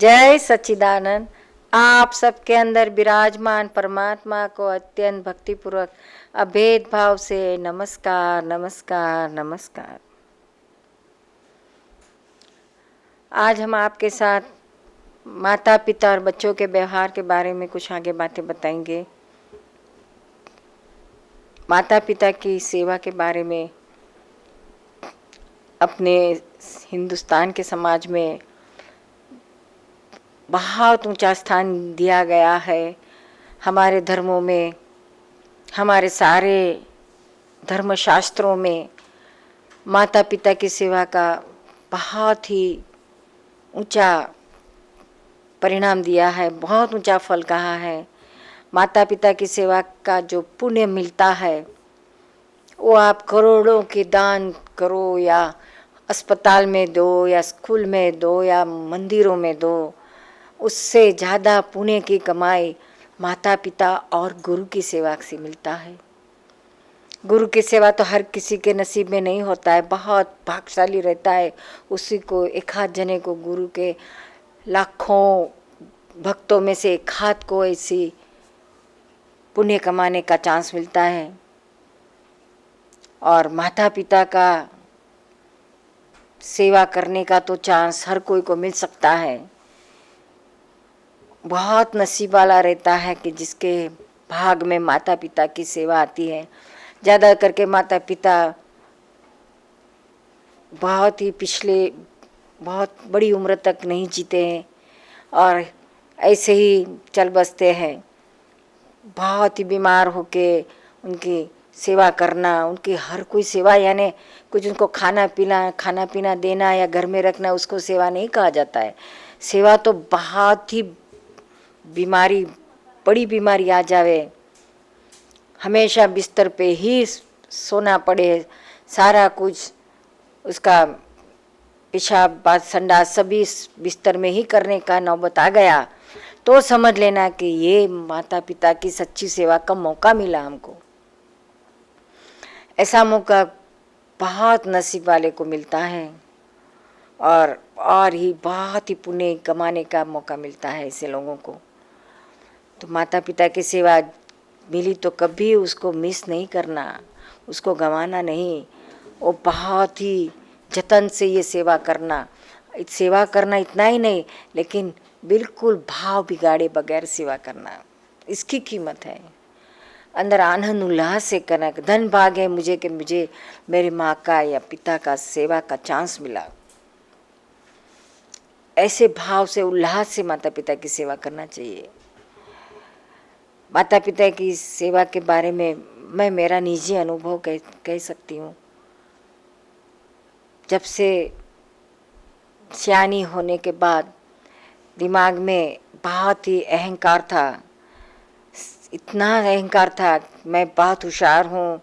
जय सच्चिदानंद। आप सबके अंदर विराजमान परमात्मा को अत्यंत भक्तिपूर्वक अभेद भाव से नमस्कार नमस्कार नमस्कार। आज हम आपके साथ माता पिता और बच्चों के व्यवहार के बारे में कुछ आगे बातें बताएंगे। माता पिता की सेवा के बारे में अपने हिंदुस्तान के समाज में बहुत ऊंचा स्थान दिया गया है। हमारे धर्मों में, हमारे सारे धर्मशास्त्रों में माता पिता की सेवा का बहुत ही ऊंचा परिणाम दिया है, बहुत ऊंचा फल कहा है। माता पिता की सेवा का जो पुण्य मिलता है वो आप करोड़ों के दान करो या अस्पताल में दो या स्कूल में दो या मंदिरों में दो, उससे ज़्यादा पुण्य की कमाई माता पिता और गुरु की सेवा से मिलता है। गुरु की सेवा तो हर किसी के नसीब में नहीं होता है, बहुत भाग्यशाली रहता है उसी को, एक हाथ जने को गुरु के लाखों भक्तों में से एक हाथ को ऐसी पुण्य कमाने का चांस मिलता है। और माता पिता का सेवा करने का तो चांस हर कोई को मिल सकता है। बहुत नसीब वाला रहता है कि जिसके भाग में माता पिता की सेवा आती है। ज़्यादा करके माता पिता बहुत ही पिछले बहुत बड़ी उम्र तक नहीं जीते हैं और ऐसे ही चल बसते हैं। बहुत ही बीमार होके उनकी सेवा करना, उनकी हर कोई सेवा यानी कुछ उनको खाना पीना देना या घर में रखना, उसको सेवा नहीं कहा जाता है। सेवा तो बहुत ही बीमारी, बड़ी बीमारी आ जावे, हमेशा बिस्तर पे ही सोना पड़े, सारा कुछ उसका पेशाब बाथ संडास सभी बिस्तर में ही करने का नौबत आ गया, तो समझ लेना कि ये माता पिता की सच्ची सेवा का मौका मिला हमको। ऐसा मौका बहुत नसीब वाले को मिलता है और ही बहुत ही पुण्य कमाने का मौका मिलता है ऐसे लोगों को। तो माता पिता की सेवा मिली तो कभी उसको मिस नहीं करना, उसको गंवाना नहीं। वो बहुत ही जतन से ये सेवा करना इतना ही नहीं, लेकिन बिल्कुल भाव बिगाड़े बगैर सेवा करना, इसकी कीमत है। अंदर आनंद उल्लास से करना, धन भाग है मुझे कि मुझे मेरी माँ का या पिता का सेवा का चांस मिला। ऐसे भाव से उल्लास से माता पिता की सेवा करना चाहिए। माता पिता की सेवा के बारे में मैं मेरा निजी अनुभव कह सकती हूँ। जब से सियानी होने के बाद दिमाग में बहुत ही अहंकार था, इतना अहंकार था, मैं बहुत होशियार हूँ,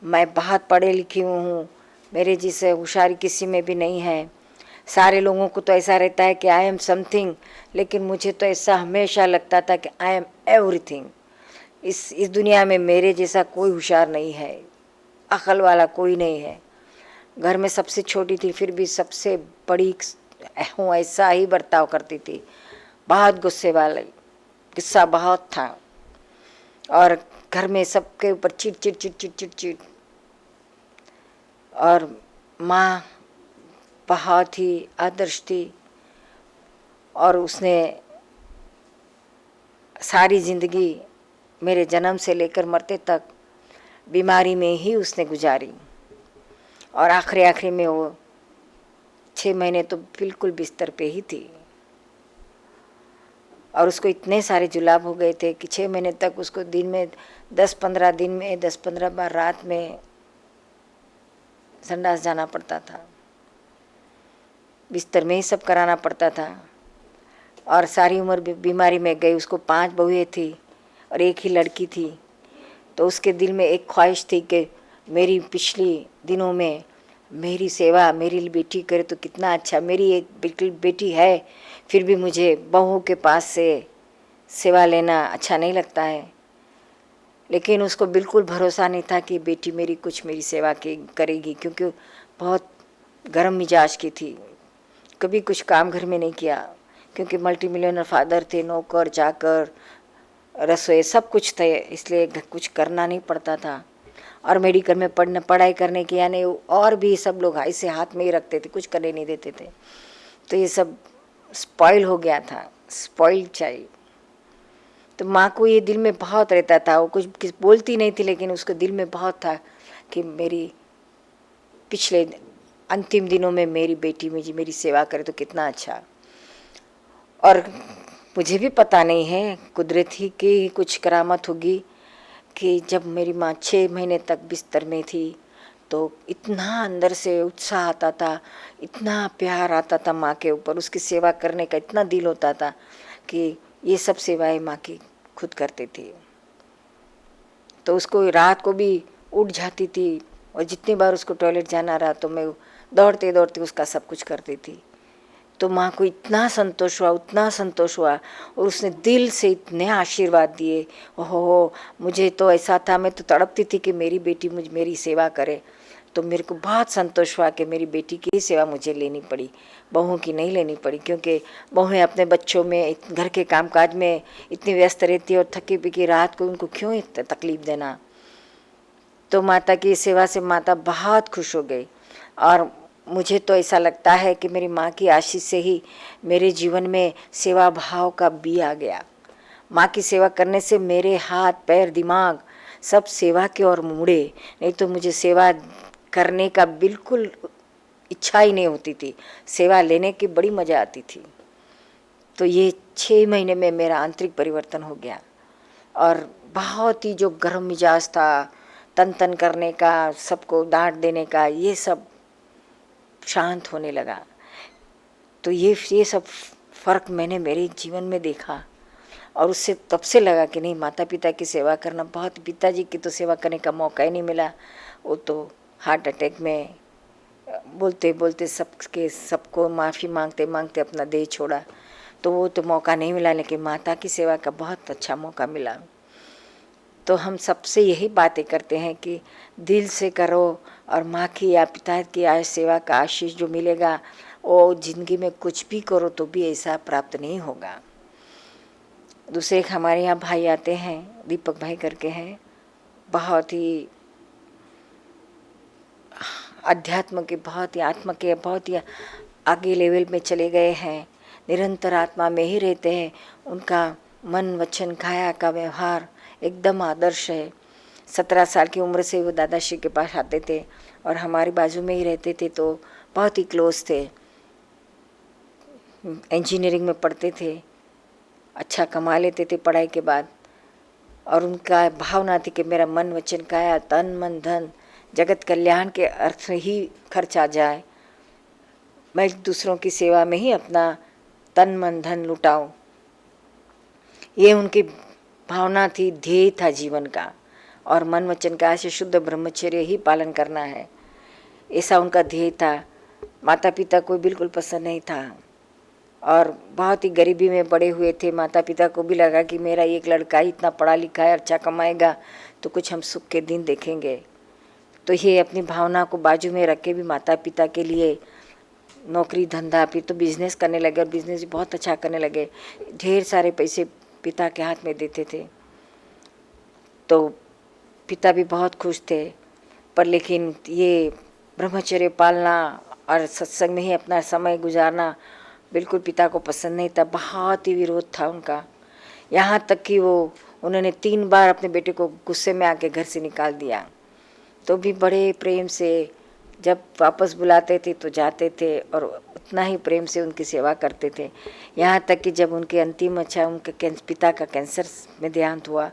मैं बहुत पढ़े लिखी हूँ, मेरे जैसे होशियारी किसी में भी नहीं है। सारे लोगों को तो ऐसा रहता है कि आई एम समथिंग, लेकिन मुझे तो ऐसा हमेशा लगता था कि आई एम एवरीथिंग। इस दुनिया में मेरे जैसा कोई होशियार नहीं है, अक्ल वाला कोई नहीं है। घर में सबसे छोटी थी फिर भी सबसे बड़ी हूँ, ऐसा ही बर्ताव करती थी। बहुत गुस्से वाले, गुस्सा बहुत था और घर में सबके ऊपर chit chit chit chit chit chit. और माँ बहुत ही आदर्श थी और उसने सारी ज़िंदगी मेरे जन्म से लेकर मरते तक बीमारी में ही उसने गुजारी और आखिरी में वो 6 महीने तो बिल्कुल बिस्तर पे ही थी। और उसको इतने सारे जुलाब हो गए थे कि 6 महीने तक उसको दिन में 10-15 बार रात में संडास जाना पड़ता था, बिस्तर में ही सब कराना पड़ता था। और सारी उम्र बीमारी में गई। उसको 5 बहुएं थी और एक ही लड़की थी। तो उसके दिल में एक ख्वाहिश थी कि मेरी पिछली दिनों में मेरी सेवा मेरी बेटी करे तो कितना अच्छा। मेरी एक बिल्कुल बेटी है, फिर भी मुझे बहू के पास से सेवा लेना अच्छा नहीं लगता है। लेकिन उसको बिल्कुल भरोसा नहीं था कि बेटी मेरी कुछ मेरी सेवा करेगी, क्योंकि बहुत गर्म मिजाज की थी, कभी कुछ काम घर में नहीं किया, क्योंकि मल्टी मिलियनर फादर थे, नौकर चाकर रसोई सब कुछ थे, इसलिए कुछ करना नहीं पड़ता था। और मेडिकल में पढ़ाई करने की यानी और भी सब लोग ऐसे हाथ में ही रखते थे, कुछ करने नहीं देते थे। तो ये सब स्पॉइल हो गया था, स्पॉइल चाइल्ड। तो माँ को ये दिल में बहुत रहता था, वो कुछ बोलती नहीं थी लेकिन उसके दिल में बहुत था कि मेरी पिछले अंतिम दिनों में मेरी बेटी मेरी सेवा करे तो कितना अच्छा। और मुझे भी पता नहीं है, कुदरत ही की कुछ करामत होगी कि जब मेरी माँ 6 महीने तक बिस्तर में थी तो इतना अंदर से उत्साह आता था, इतना प्यार आता था माँ के ऊपर, उसकी सेवा करने का इतना दिल होता था कि ये सब सेवाएं माँ की खुद करती थी। तो उसको रात को भी उठ जाती थी और जितनी बार उसको टॉयलेट जाना रहा तो मैं दौड़ते दौड़ते उसका सब कुछ करती थी। तो माँ को इतना संतोष हुआ, उतना संतोष हुआ, और उसने दिल से इतने आशीर्वाद दिए। ओहो, मुझे तो ऐसा था, मैं तो तड़पती थी कि मेरी बेटी मेरी सेवा करे। तो मेरे को बहुत संतोष हुआ कि मेरी बेटी की सेवा मुझे लेनी पड़ी, बहू की नहीं लेनी पड़ी, क्योंकि बहुएं अपने बच्चों में घर के कामकाज में इतनी व्यस्त रहती है और थकी पिकी रात को उनको क्यों तकलीफ देना। तो माता की सेवा से माता बहुत खुश हो गई। और मुझे तो ऐसा लगता है कि मेरी माँ की आशीष से ही मेरे जीवन में सेवा भाव का बी आ गया। माँ की सेवा करने से मेरे हाथ पैर दिमाग सब सेवा की ओर मुड़े, नहीं तो मुझे सेवा करने का बिल्कुल इच्छा ही नहीं होती थी, सेवा लेने की बड़ी मज़ा आती थी। तो ये 6 महीने में मेरा आंतरिक परिवर्तन हो गया और बहुत ही जो गर्म मिजाज था, तन तन करने का, सबको डांट देने का, ये सब शांत होने लगा। तो ये सब फ़र्क मैंने मेरे जीवन में देखा और उससे तब से लगा कि नहीं, माता पिता की सेवा करना बहुत, पिताजी की तो सेवा करने का मौका ही नहीं मिला। वो तो हार्ट अटैक में बोलते बोलते सबको माफ़ी मांगते मांगते अपना देह छोड़ा, तो वो तो मौका नहीं मिला, लेकिन माता की सेवा का बहुत अच्छा मौका मिला। तो हम सबसे यही बातें करते हैं कि दिल से करो और माँ की या पिता की सेवा का आशीष जो मिलेगा वो ज़िंदगी में कुछ भी करो तो भी ऐसा प्राप्त नहीं होगा। दूसरे एक हमारे यहाँ भाई आते हैं, दीपक भाई करके हैं, बहुत ही अध्यात्म के, बहुत ही आत्मा के, बहुत ही आगे लेवल में चले गए हैं, निरंतर आत्मा में ही रहते हैं। उनका मन वचन काया का व्यवहार एकदम आदर्श है। 17 साल की उम्र से वो दादाश्री के पास आते थे और हमारी बाजू में ही रहते थे, तो बहुत ही क्लोज थे। इंजीनियरिंग में पढ़ते थे, अच्छा कमा लेते थे पढ़ाई के बाद, और उनका भावना थी कि मेरा मन वचन काया तन मन धन जगत कल्याण के अर्थ ही खर्च आ जाए, मैं दूसरों की सेवा में ही अपना तन मन धन लुटाऊं। ये उनकी भावना थी, ध्येय था जीवन का, और मन वचन काया से शुद्ध ब्रह्मचर्य ही पालन करना है, ऐसा उनका ध्येय था। माता पिता को बिल्कुल पसंद नहीं था और बहुत ही गरीबी में बड़े हुए थे। माता पिता को भी लगा कि मेरा एक लड़का ही इतना पढ़ा लिखा है, अच्छा कमाएगा तो कुछ हम सुख के दिन देखेंगे। तो ये अपनी भावना को बाजू में रख के भी माता पिता के लिए नौकरी धंधा, फिर तो बिजनेस करने लगे और बिजनेस भी बहुत अच्छा करने लगे। ढेर सारे पैसे पिता के हाथ में देते थे, तो पिता भी बहुत खुश थे। पर लेकिन ये ब्रह्मचर्य पालना और सत्संग में ही अपना समय गुजारना बिल्कुल पिता को पसंद नहीं था, बहुत ही विरोध था उनका। यहाँ तक कि उन्होंने 3 बार अपने बेटे को गुस्से में आके घर से निकाल दिया, तो भी बड़े प्रेम से जब वापस बुलाते थे तो जाते थे और उतना ही प्रेम से उनकी सेवा करते थे। यहाँ तक कि जब उनके अंतिम उनके पिता का कैंसर में देहांत हुआ,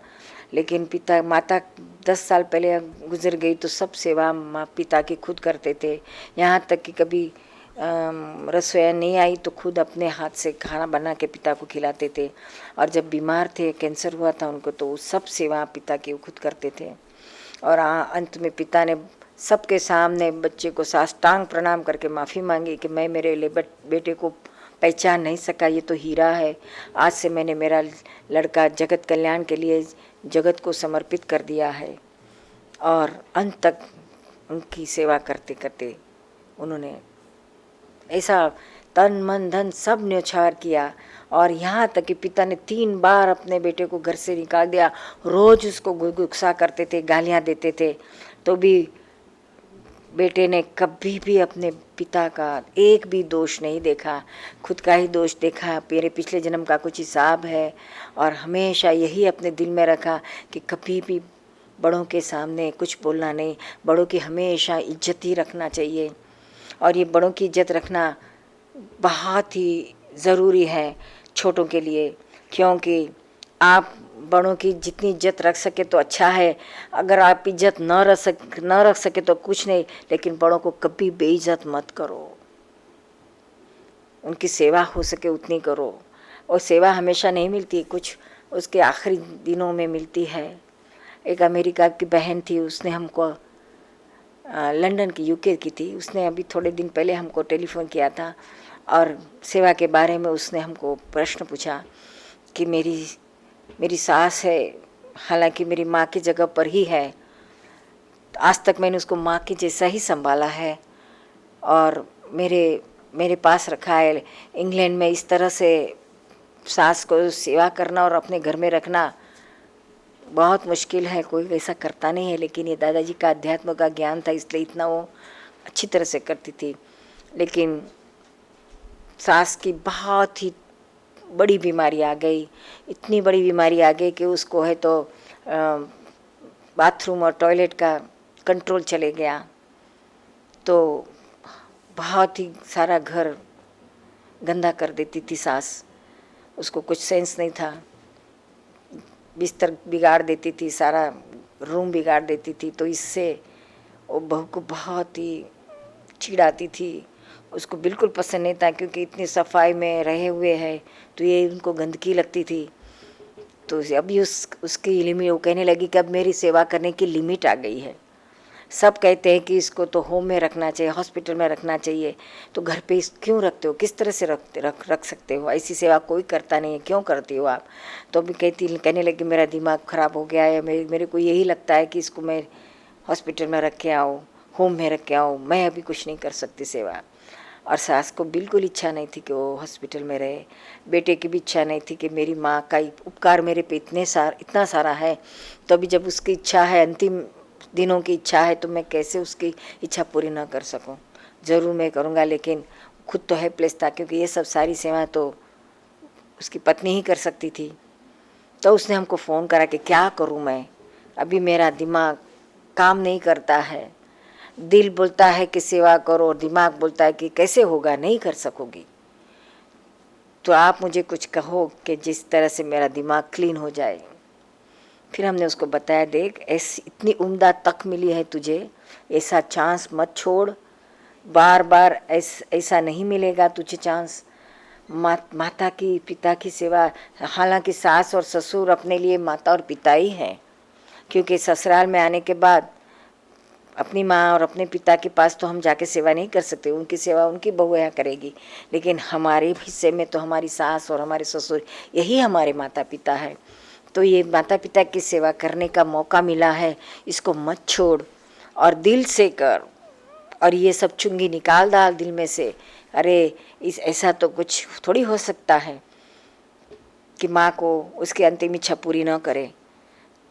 लेकिन माता 10 साल पहले गुजर गई, तो सब सेवा पिता की खुद करते थे। यहाँ तक कि कभी रसोई नहीं आई तो खुद अपने हाथ से खाना बना के पिता को खिलाते थे, और जब बीमार थे, कैंसर हुआ था उनको, तो सब सेवा पिता की खुद करते थे। और अंत में पिता ने सबके सामने बच्चे को साष्टांग प्रणाम करके माफ़ी मांगी कि मैं मेरे बेटे को पहचान नहीं सका, ये तो हीरा है, आज से मैंने मेरा लड़का जगत कल्याण के लिए जगत को समर्पित कर दिया है। और अंत तक उनकी सेवा करते करते उन्होंने ऐसा तन मन धन सब न्यौछावर किया। और यहाँ तक कि पिता ने 3 बार अपने बेटे को घर से निकाल दिया। रोज उसको गुस्सा करते थे, गालियाँ देते थे, तो भी बेटे ने कभी भी अपने पिता का एक भी दोष नहीं देखा, खुद का ही दोष देखा। मेरे पिछले जन्म का कुछ हिसाब है, और हमेशा यही अपने दिल में रखा कि कभी भी बड़ों के सामने कुछ बोलना नहीं, बड़ों की हमेशा इज्जत ही रखना चाहिए। और ये बड़ों की इज्जत रखना बहुत ही ज़रूरी है छोटों के लिए, क्योंकि आप बड़ों की जितनी इज्जत रख सके तो अच्छा है। अगर आप इज्जत न रख सके तो कुछ नहीं, लेकिन बड़ों को कभी बेइज्जत मत करो। उनकी सेवा हो सके उतनी करो, और सेवा हमेशा नहीं मिलती, कुछ उसके आखिरी दिनों में मिलती है। एक अमेरिका की बहन थी, उसने हमको लंदन की यूके की थी, उसने अभी थोड़े दिन पहले हमको टेलीफोन किया था और सेवा के बारे में उसने हमको प्रश्न पूछा कि मेरी सास है, हालांकि मेरी माँ की जगह पर ही है, आज तक मैंने उसको माँ के जैसा ही संभाला है, और मेरे पास रखा है। इंग्लैंड में इस तरह से सास को सेवा करना और अपने घर में रखना बहुत मुश्किल है, कोई वैसा करता नहीं है। लेकिन ये दादाजी का अध्यात्म का ज्ञान था, इसलिए इतना वो अच्छी तरह से करती थी। लेकिन सास की बहुत ही बड़ी बीमारी आ गई, इतनी बड़ी बीमारी आ गई कि उसको है तो बाथरूम और टॉयलेट का कंट्रोल चले गया, तो बहुत ही सारा घर गंदा कर देती थी सास। उसको कुछ सेंस नहीं था, बिस्तर बिगाड़ देती थी, सारा रूम बिगाड़ देती थी। तो इससे वो बहू को बहुत ही चिढ़ाती थी, उसको बिल्कुल पसंद नहीं था, क्योंकि इतनी सफाई में रहे हुए हैं तो ये उनको गंदगी लगती थी। तो अभी उसकी लिमिट, वो कहने लगी कि अब मेरी सेवा करने की लिमिट आ गई है। सब कहते हैं कि इसको तो होम में रखना चाहिए, हॉस्पिटल में रखना चाहिए, तो घर पे क्यों रखते हो, किस तरह से रख सकते हो, ऐसी सेवा कोई करता नहीं है, क्यों करती हो आप। तो अभी कहने लगी मेरा दिमाग ख़राब हो गया है, मेरे को यही लगता है कि इसको मैं हॉस्पिटल में रख के आऊँ, होम में रख के आऊँ, मैं अभी कुछ नहीं कर सकती सेवा। और सास को बिल्कुल इच्छा नहीं थी कि वो हॉस्पिटल में रहे, बेटे की भी इच्छा नहीं थी कि मेरी माँ का उपकार मेरे पे इतना सारा है, तो अभी जब उसकी इच्छा है, अंतिम दिनों की इच्छा है, तो मैं कैसे उसकी इच्छा पूरी ना कर सकूं। ज़रूर मैं करूंगा, लेकिन खुद तो हेल्पलेस था, क्योंकि ये सब सारी सेवा तो उसकी पत्नी ही कर सकती थी। तो उसने हमको फ़ोन करा कि क्या करूं मैं, अभी मेरा दिमाग काम नहीं करता है। दिल बोलता है कि सेवा करो और दिमाग बोलता है कि कैसे होगा, नहीं कर सकोगी। तो आप मुझे कुछ कहो कि जिस तरह से मेरा दिमाग क्लीन हो जाए। फिर हमने उसको बताया, देख ऐसी इतनी उम्दा तक मिली है तुझे, ऐसा चांस मत छोड़, बार बार ऐसा नहीं मिलेगा तुझे चांस। माता की पिता की सेवा, हालांकि सास और ससुर अपने लिए माता और पिता ही हैं, क्योंकि ससुराल में आने के बाद अपनी माँ और अपने पिता के पास तो हम जाके सेवा नहीं कर सकते, उनकी सेवा उनकी बहू यहाँ करेगी। लेकिन हमारे हिस्से में तो हमारी सास और हमारे ससुर यही हमारे माता पिता है। तो ये माता पिता की सेवा करने का मौका मिला है, इसको मत छोड़ और दिल से कर। और ये सब चुंगी निकाल डाल दिल में से। अरे ऐसा तो कुछ थोड़ी हो सकता है कि माँ को उसकी अंतिम इच्छा पूरी न करे।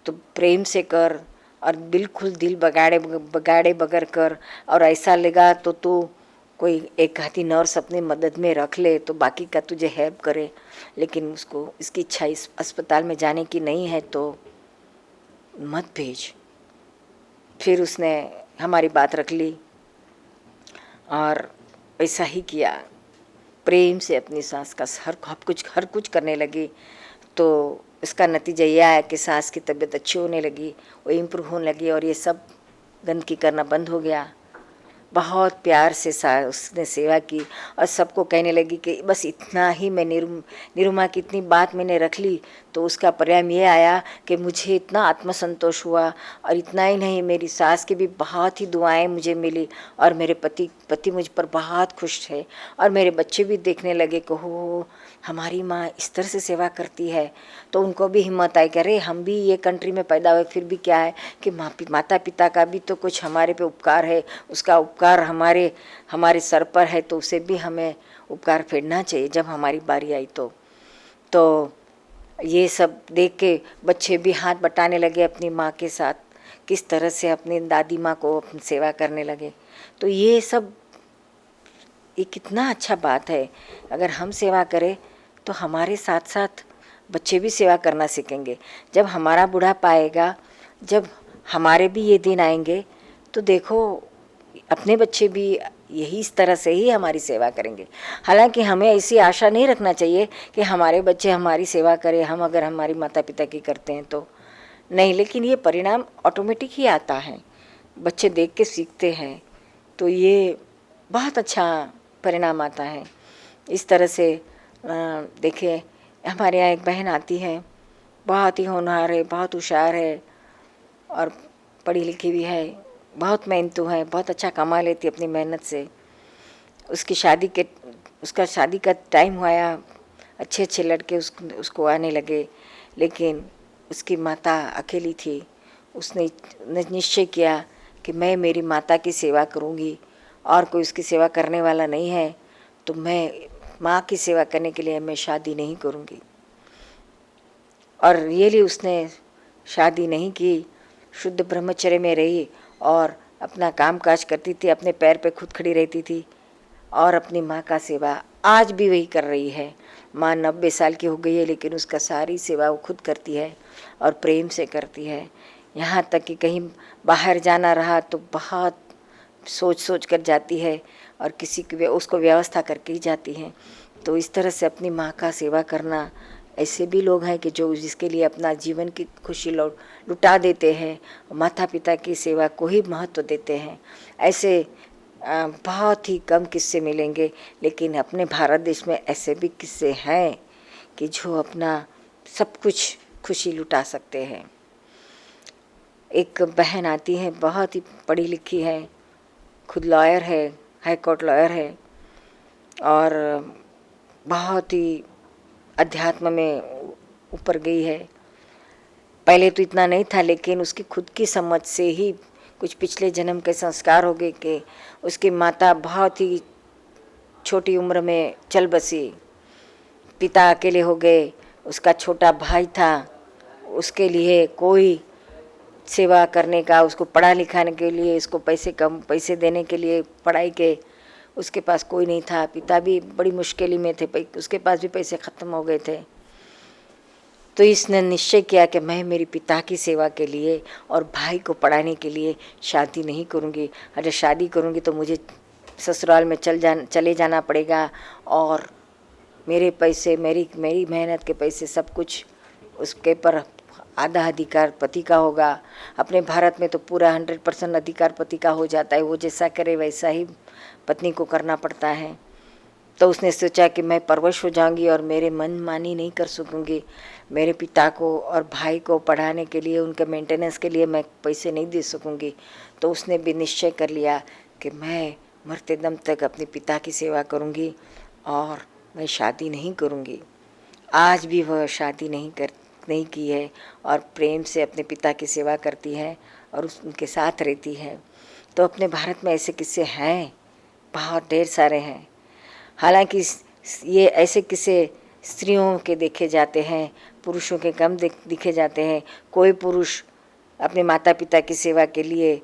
तो प्रेम से कर और बिल्कुल दिल बगाड़े बगैर कर। और ऐसा लगा तो तू कोई एक हाथी नर्स अपने मदद में रख ले तो बाकी का तुझे हेल्प करे, लेकिन उसको इसकी इच्छा इस अस्पताल में जाने की नहीं है तो मत भेज। फिर उसने हमारी बात रख ली और ऐसा ही किया, प्रेम से अपनी सास का हर कुछ करने लगी। तो इसका नतीजा यह आया कि सास की तबीयत अच्छी होने लगी, वो इम्प्रूव होने लगी और ये सब गंदगी करना बंद हो गया। बहुत प्यार से उसने सेवा की और सबको कहने लगी कि बस इतना ही मैं निरुमा की इतनी बात मैंने रख ली तो उसका परिणाम ये आया कि मुझे इतना आत्मसंतोष हुआ। और इतना ही नहीं, मेरी सास की भी बहुत ही दुआएं मुझे मिली और मेरे पति मुझ पर बहुत खुश थे। और मेरे बच्चे भी देखने लगे कि हो हमारी माँ इस तरह से सेवा करती है। तो उनको भी हिम्मत आई कि अरे हम भी ये कंट्री में पैदा हुए, फिर भी क्या है कि माता पिता का भी तो कुछ हमारे पे उपकार है, उसका उपकार हमारे सर पर है, तो उसे भी हमें उपकार फेरना चाहिए जब हमारी बारी आई। तो ये सब देख के बच्चे भी हाथ बटाने लगे अपनी माँ के साथ, किस तरह से अपनी दादी माँ को अपनी सेवा करने लगे। तो ये कितना अच्छा बात है। अगर हम सेवा करें तो हमारे साथ साथ बच्चे भी सेवा करना सीखेंगे। जब हमारा बुढ़ापा आएगा, जब हमारे भी ये दिन आएंगे, तो देखो अपने बच्चे भी यही इस तरह से ही हमारी सेवा करेंगे। हालांकि हमें ऐसी आशा नहीं रखना चाहिए कि हमारे बच्चे हमारी सेवा करें, हम अगर हमारी माता पिता की करते हैं तो नहीं, लेकिन ये परिणाम ऑटोमेटिक ही आता है, बच्चे देख के सीखते हैं, तो ये बहुत अच्छा परिणाम आता है। इस तरह से देखिए हमारे यहाँ एक बहन आती है, बहुत ही होनहार है, बहुत होशियार है और पढ़ी लिखी भी है, बहुत मेहनतू है, बहुत अच्छा कमा लेती है अपनी मेहनत से। उसका शादी का टाइम हुआ, अच्छे अच्छे लड़के उसको आने लगे, लेकिन उसकी माता अकेली थी। उसने निश्चय किया कि मैं मेरी माता की सेवा करूंगी और कोई उसकी सेवा करने वाला नहीं है, तो मैं माँ की सेवा करने के लिए मैं शादी नहीं करूंगी। और रियली उसने शादी नहीं की, शुद्ध ब्रह्मचर्य में रही और अपना काम काज करती थी, अपने पैर पे खुद खड़ी रहती थी और अपनी माँ का सेवा आज भी वही कर रही है। माँ 90 साल की हो गई है, लेकिन उसका सारी सेवा वो खुद करती है और प्रेम से करती है। यहाँ तक कि कहीं बाहर जाना रहा तो बहुत सोच कर जाती है और किसी की उसको व्यवस्था करके ही जाती है। तो इस तरह से अपनी माँ का सेवा करना, ऐसे भी लोग हैं कि जो जिसके लिए अपना जीवन की खुशी लुटा देते हैं, माता पिता की सेवा को ही महत्व देते हैं। ऐसे बहुत ही कम किस्से मिलेंगे, लेकिन अपने भारत देश में ऐसे भी किस्से हैं कि जो अपना सब कुछ खुशी लुटा सकते हैं। एक बहन आती है, बहुत ही पढ़ी लिखी है, खुद लॉयर है, हाई कोर्ट लॉयर है और बहुत ही अध्यात्म में ऊपर गई है। पहले तो इतना नहीं था, लेकिन उसकी खुद की समझ से ही कुछ पिछले जन्म के संस्कार हो गए कि उसकी माता बहुत ही छोटी उम्र में चल बसी, पिता अकेले हो गए, उसका छोटा भाई था, उसके लिए कोई सेवा करने का, उसको पढ़ा लिखाने के लिए, इसको कम पैसे देने के लिए पढ़ाई के उसके पास कोई नहीं था। पिता भी बड़ी मुश्किल में थे, उसके पास भी पैसे ख़त्म हो गए थे। तो इसने निश्चय किया कि मैं मेरी पिता की सेवा के लिए और भाई को पढ़ाने के लिए शादी नहीं करूँगी। अगर शादी करूँगी तो मुझे ससुराल में चले जाना पड़ेगा और मेरे पैसे, मेरी मेहनत के पैसे सब कुछ उसके पर आधा अधिकार पति का होगा। अपने भारत में तो पूरा 100% अधिकार पति का हो जाता है, वो जैसा करे वैसा ही पत्नी को करना पड़ता है। तो उसने सोचा कि मैं परवश हो जाऊंगी और मेरे मन मानी नहीं कर सकूंगी, मेरे पिता को और भाई को पढ़ाने के लिए, उनके मेंटेनेंस के लिए मैं पैसे नहीं दे सकूंगी। तो उसने भी निश्चय कर लिया कि मैं मरते दम तक अपने पिता की सेवा करूंगी और मैं शादी नहीं करूंगी। आज भी वह शादी नहीं की है और प्रेम से अपने पिता की सेवा करती है और उनके साथ रहती है। तो अपने भारत में ऐसे किस्से हैं, बहुत ढेर सारे हैं। हालांकि ये ऐसे किस्से स्त्रियों के देखे जाते हैं, पुरुषों के कम दिखे जाते हैं। कोई पुरुष अपने माता पिता की सेवा के लिए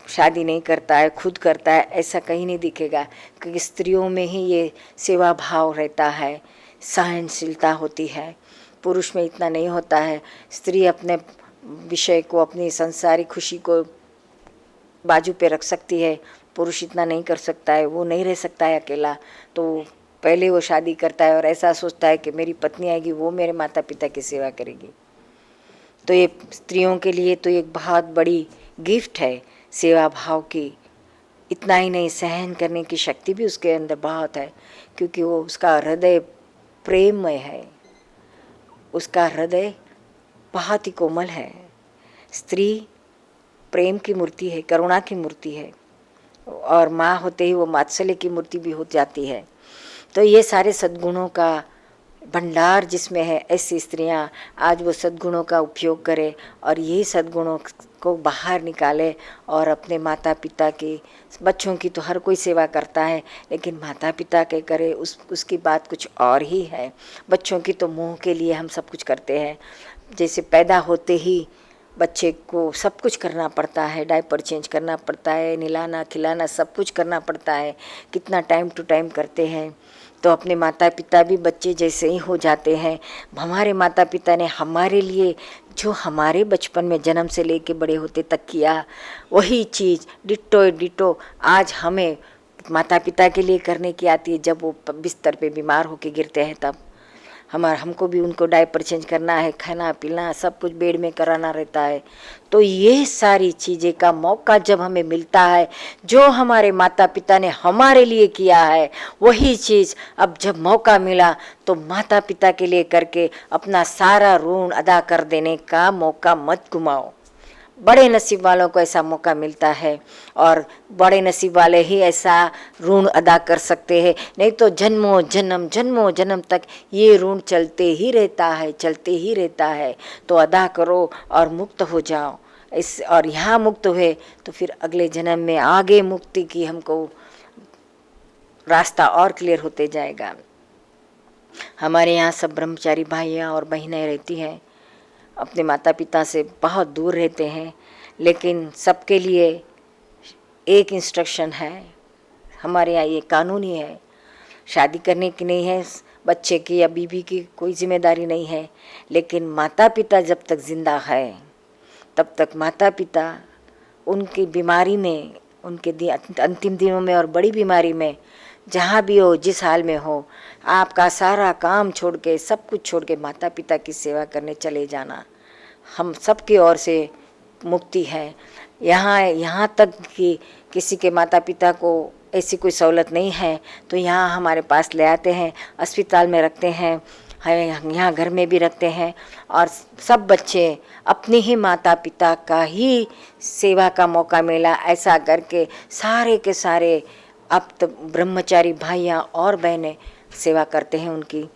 शादी नहीं करता है, खुद करता है, ऐसा कहीं नहीं दिखेगा, क्योंकि स्त्रियों में ही ये सेवा भाव रहता है, सहनशीलता होती है। पुरुष में इतना नहीं होता है। स्त्री अपने विषय को, अपनी संसारी खुशी को बाजू पे रख सकती है, पुरुष इतना नहीं कर सकता है, वो नहीं रह सकता है अकेला। तो पहले वो शादी करता है और ऐसा सोचता है कि मेरी पत्नी आएगी, वो मेरे माता पिता की सेवा करेगी। तो ये स्त्रियों के लिए तो एक बहुत बड़ी गिफ्ट है सेवा भाव की। इतना ही नहीं, सहन करने की शक्ति भी उसके अंदर बहुत है, क्योंकि वो उसका हृदय प्रेममय है। उसका हृदय बहुत ही कोमल है। स्त्री प्रेम की मूर्ति है, करुणा की मूर्ति है, और माँ होते ही वो वात्सल्य की मूर्ति भी हो जाती है। तो ये सारे सद्गुणों का भंडार जिसमें है, ऐसी स्त्रियां आज वो सद्गुणों का उपयोग करें और यही सद्गुणों को बाहर निकाले और अपने माता पिता की, बच्चों की तो हर कोई सेवा करता है, लेकिन माता पिता के करे उसकी बात कुछ और ही है। बच्चों की तो मुँह के लिए हम सब कुछ करते हैं। जैसे पैदा होते ही बच्चे को सब कुछ करना पड़ता है, डायपर चेंज करना पड़ता है, नहलाना खिलाना सब कुछ करना पड़ता है, कितना टाइम टू टाइम करते हैं। तो अपने माता पिता भी बच्चे जैसे ही हो जाते हैं। हमारे माता पिता ने हमारे लिए जो हमारे बचपन में जन्म से लेके बड़े होते तक किया, वही चीज़ डिट्टो डिट्टो आज हमें माता पिता के लिए करने की आती है। जब वो बिस्तर पे बीमार होके गिरते हैं तब हमको भी उनको डायपर चेंज करना है, खाना पीना सब कुछ बेड में कराना रहता है। तो ये सारी चीज़ें का मौका जब हमें मिलता है, जो हमारे माता पिता ने हमारे लिए किया है, वही चीज़ अब जब मौका मिला तो माता पिता के लिए करके अपना सारा ऋण अदा कर देने का मौका मत गुमाओ। बड़े नसीब वालों को ऐसा मौका मिलता है और बड़े नसीब वाले ही ऐसा ऋण अदा कर सकते हैं, नहीं तो जन्मों जन्म तक ये ऋण चलते ही रहता है, चलते ही रहता है। तो अदा करो और मुक्त हो जाओ। और यहाँ मुक्त हुए तो फिर अगले जन्म में आगे मुक्ति की हमको रास्ता और क्लियर होते जाएगा। हमारे यहाँ सब ब्रह्मचारी भाइयाँ और बहनें रहती हैं, अपने माता पिता से बहुत दूर रहते हैं, लेकिन सबके लिए एक इंस्ट्रक्शन है। हमारे यहाँ ये कानूनी है, शादी करने की नहीं है, बच्चे की या बीवी की कोई जिम्मेदारी नहीं है, लेकिन माता पिता जब तक जिंदा है तब तक माता पिता उनकी बीमारी में, उनके अंतिम दिनों में और बड़ी बीमारी में, जहाँ भी हो, जिस हाल में हो, आपका सारा काम छोड़ के, सब कुछ छोड़ के माता पिता की सेवा करने चले जाना। हम सब की ओर से मुक्ति है। यहाँ तक कि किसी के माता पिता को ऐसी कोई सहूलत नहीं है तो यहाँ हमारे पास ले आते हैं, अस्पताल में रखते हैं, यहाँ घर में भी रखते हैं, और सब बच्चे अपने ही माता पिता का ही सेवा का मौका मिला, ऐसा करके सारे के सारे अब तो ब्रह्मचारी भाइयाँ और बहनें सेवा करते हैं उनकी।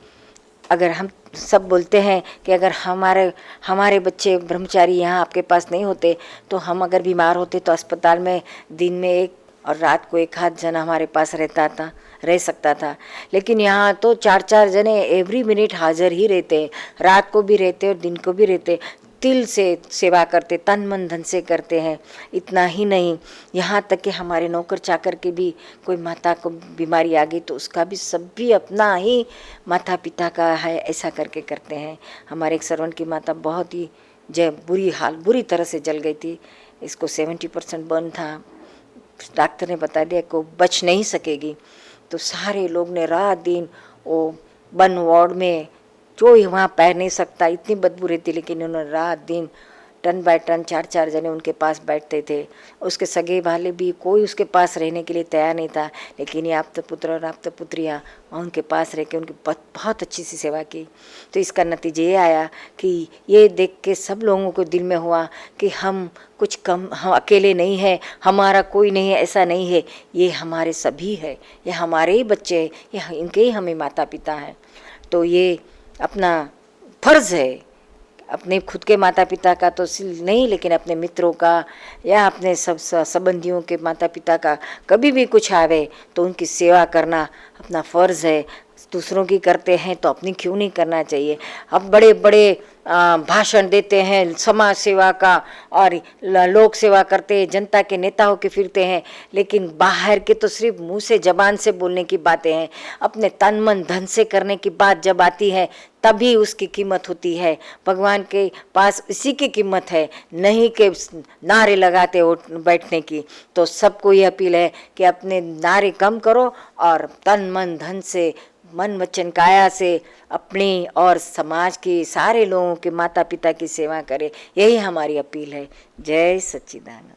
अगर हम सब बोलते हैं कि अगर हमारे बच्चे ब्रह्मचारी यहाँ आपके पास नहीं होते तो हम अगर बीमार होते तो अस्पताल में दिन में एक और रात को एक आध जना हमारे पास रह सकता था, लेकिन यहाँ तो 4-4 जने एवरी मिनट हाजिर ही रहते हैं, रात को भी रहते और दिन को भी रहते, दिल से सेवा करते, तन मन धन से करते हैं। इतना ही नहीं, यहाँ तक कि हमारे नौकर चाकर के भी कोई माता को बीमारी आ गई तो उसका भी सब भी अपना ही माता पिता का है, ऐसा करके करते हैं। हमारे एक सरवण की माता बहुत ही बुरी तरह से जल गई थी, इसको 70% बर्न था, डॉक्टर ने बता दिया कि वो बच नहीं सकेगी। तो सारे लोग ने रात दिन वो बर्न वार्ड में, जो वहाँ पैर नहीं सकता, इतनी बदबू रहती, लेकिन उन्होंने रात दिन टन बाय टन 4-4 जने उनके पास बैठते थे। उसके सगे वाले भी कोई उसके पास रहने के लिए तैयार नहीं था, लेकिन ये आप्त पुत्र और आप्त पुत्रियाँ उनके पास रह के उनकी बहुत अच्छी सी सेवा की। तो इसका नतीजा ये आया कि ये देख के सब लोगों को दिल में हुआ कि हम अकेले नहीं हैं, हमारा कोई नहीं है, ऐसा नहीं है, ये हमारे सभी है, ये हमारे ही बच्चे हैं, ये इनके ही हमें माता पिता हैं। तो ये अपना फर्ज है, अपने खुद के माता पिता का तो नहीं, लेकिन अपने मित्रों का या अपने सब संबंधियों के माता पिता का कभी भी कुछ आवे तो उनकी सेवा करना अपना फ़र्ज़ है। दूसरों की करते हैं तो अपनी क्यों नहीं करना चाहिए। अब बड़े बड़े भाषण देते हैं समाज सेवा का और लोक सेवा करते हैं, जनता के नेता होके फिरते हैं, लेकिन बाहर के तो सिर्फ मुंह से जबान से बोलने की बातें हैं। अपने तन मन धन से करने की बात जब आती है तभी उसकी कीमत होती है। भगवान के पास इसी की कीमत है, नहीं के नारे लगाते बैठने की। तो सबको ये अपील है कि अपने नारे कम करो और तन मन धन से, मन वचन काया से अपनी और समाज के सारे लोगों के माता पिता की सेवा करें, यही हमारी अपील है। जय सच्चिदानंद।